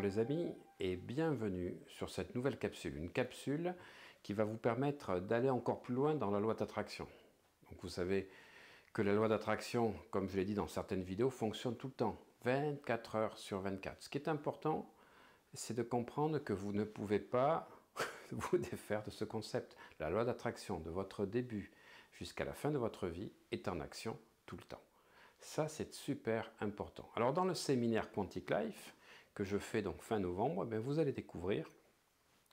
les amis et bienvenue sur cette nouvelle capsule. Une capsule qui va vous permettre d'aller encore plus loin dans la loi d'attraction. Donc vous savez que la loi d'attraction, comme je l'ai dit dans certaines vidéos, fonctionne tout le temps, 24 heures sur 24. Ce qui est important, c'est de comprendre que vous ne pouvez pas vous défaire de ce concept. La loi d'attraction de votre début jusqu'à la fin de votre vie est en action tout le temps. Ça, c'est super important. Alors, dans le séminaire Quantic Life, que je fais donc fin novembre, vous allez découvrir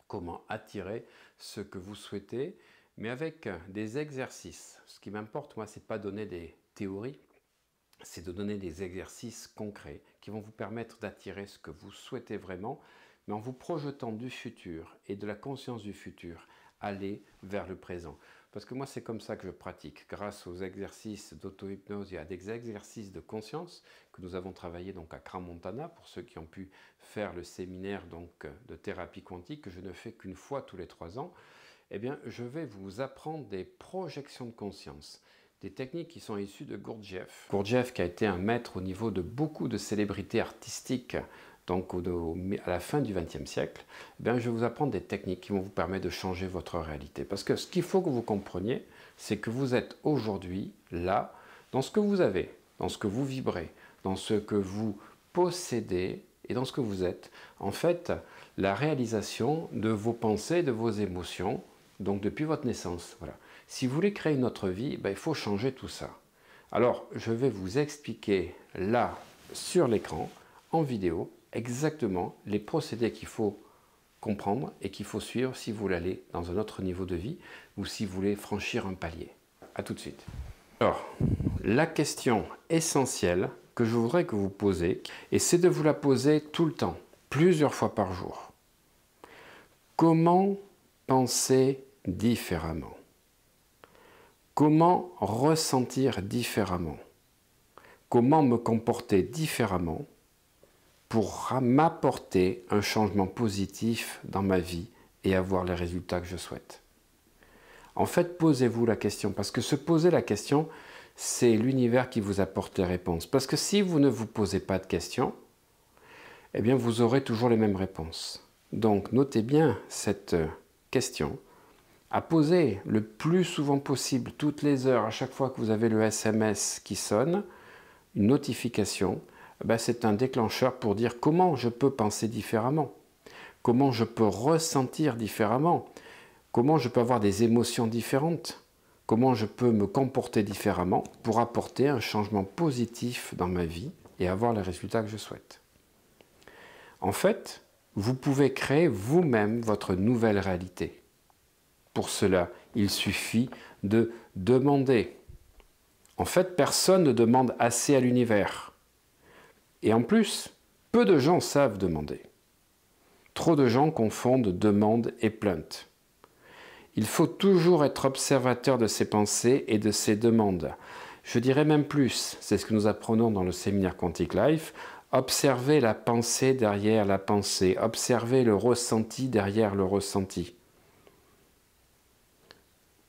comment attirer ce que vous souhaitez, mais avec des exercices. Ce qui m'importe, moi, c'est pas donner des théories, c'est de donner des exercices concrets qui vont vous permettre d'attirer ce que vous souhaitez vraiment, mais en vous projetant du futur et de la conscience du futur, aller vers le présent. Parce que moi, c'est comme ça que je pratique, grâce aux exercices d'auto-hypnose et à des exercices de conscience que nous avons travaillé donc à Crans-Montana, pour ceux qui ont pu faire le séminaire donc de thérapie quantique, que je ne fais qu'une fois tous les 3 ans. Eh bien, je vais vous apprendre des projections de conscience, des techniques qui sont issues de Gurdjieff. Gurdjieff qui a été un maître au niveau de beaucoup de célébrités artistiques, donc à la fin du XXe siècle, je vais vous apprendre des techniques qui vont vous permettre de changer votre réalité. Parce que ce qu'il faut que vous compreniez, c'est que vous êtes aujourd'hui là, dans ce que vous avez, dans ce que vous vibrez, dans ce que vous possédez et dans ce que vous êtes. En fait, la réalisation de vos pensées, de vos émotions, donc depuis votre naissance. Voilà. Si vous voulez créer une autre vie, il faut changer tout ça. Alors, je vais vous expliquer là, sur l'écran, en vidéo, exactement les procédés qu'il faut comprendre et qu'il faut suivre si vous voulez aller dans un autre niveau de vie ou si vous voulez franchir un palier. A tout de suite. Alors, la question essentielle que je voudrais que vous posez, et c'est de vous la poser tout le temps, plusieurs fois par jour. Comment penser différemment? Comment ressentir différemment? Comment me comporter différemment pour m'apporter un changement positif dans ma vie et avoir les résultats que je souhaite? En fait, posez-vous la question, parce que se poser la question, c'est l'univers qui vous apporte les réponses. Parce que si vous ne vous posez pas de questions, eh bien vous aurez toujours les mêmes réponses. Donc notez bien cette question à poser le plus souvent possible, toutes les heures, à chaque fois que vous avez le SMS qui sonne, une notification, c'est un déclencheur pour dire comment je peux penser différemment, comment je peux ressentir différemment, comment je peux avoir des émotions différentes, comment je peux me comporter différemment pour apporter un changement positif dans ma vie et avoir les résultats que je souhaite. En fait, vous pouvez créer vous-même votre nouvelle réalité. Pour cela, il suffit de demander. En fait, personne ne demande assez à l'univers. Et en plus, peu de gens savent demander. Trop de gens confondent demande et plainte. Il faut toujours être observateur de ses pensées et de ses demandes. Je dirais même plus, c'est ce que nous apprenons dans le séminaire Quantic Life, observez la pensée derrière la pensée, observez le ressenti derrière le ressenti.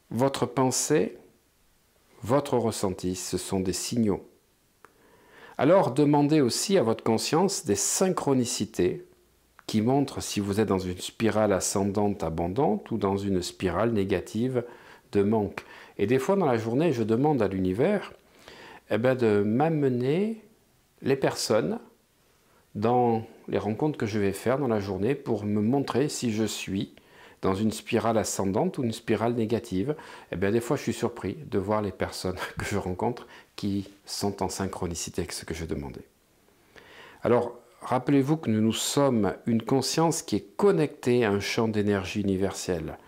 Votre pensée, votre ressenti, ce sont des signaux. Alors demandez aussi à votre conscience des synchronicités qui montrent si vous êtes dans une spirale ascendante abondante ou dans une spirale négative de manque. Et des fois dans la journée, je demande à l'univers de m'amener les personnes dans les rencontres que je vais faire dans la journée pour me montrer si je suis dans une spirale ascendante ou une spirale négative. Des fois, je suis surpris de voir les personnes que je rencontre qui sont en synchronicité avec ce que je demandais. Alors, rappelez-vous que nous sommes une conscience qui est connectée à un champ d'énergie universel.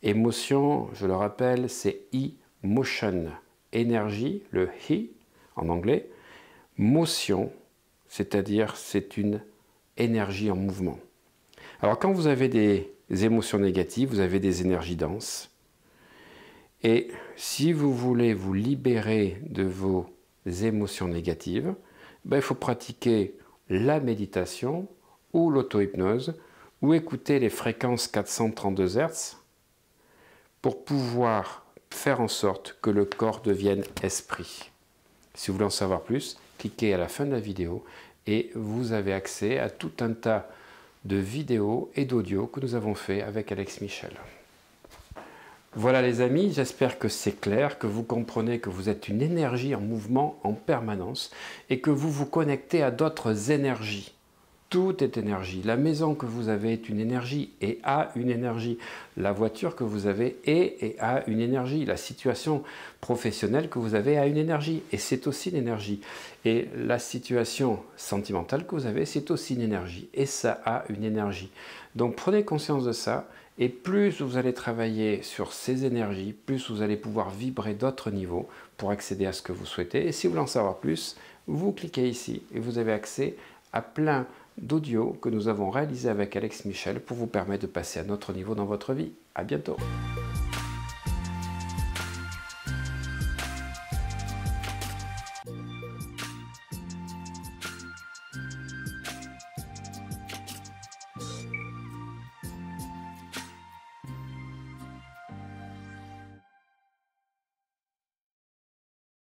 Émotion, je le rappelle, c'est emotion. Énergie, le he en anglais. Motion, c'est-à-dire c'est une énergie en mouvement. Alors quand vous avez des émotions négatives, vous avez des énergies denses. Et si vous voulez vous libérer de vos émotions négatives, il faut pratiquer la méditation ou l'auto-hypnose ou écouter les fréquences 432 Hz pour pouvoir faire en sorte que le corps devienne esprit. Si vous voulez en savoir plus, cliquez à la fin de la vidéo et vous avez accès à tout un tas de vidéos et d'audio que nous avons fait avec Alex Michel. Voilà les amis, j'espère que c'est clair, que vous comprenez que vous êtes une énergie en mouvement en permanence et que vous vous connectez à d'autres énergies. Tout est énergie. La maison que vous avez est une énergie et a une énergie. La voiture que vous avez est et a une énergie. La situation professionnelle que vous avez a une énergie et c'est aussi une énergie. Et la situation sentimentale que vous avez, c'est aussi une énergie et ça a une énergie. Donc prenez conscience de ça. Et plus vous allez travailler sur ces énergies, plus vous allez pouvoir vibrer d'autres niveaux pour accéder à ce que vous souhaitez. Et si vous voulez en savoir plus, vous cliquez ici et vous avez accès à plein d'audios que nous avons réalisés avec Alex Michel pour vous permettre de passer à un autre niveau dans votre vie. À bientôt.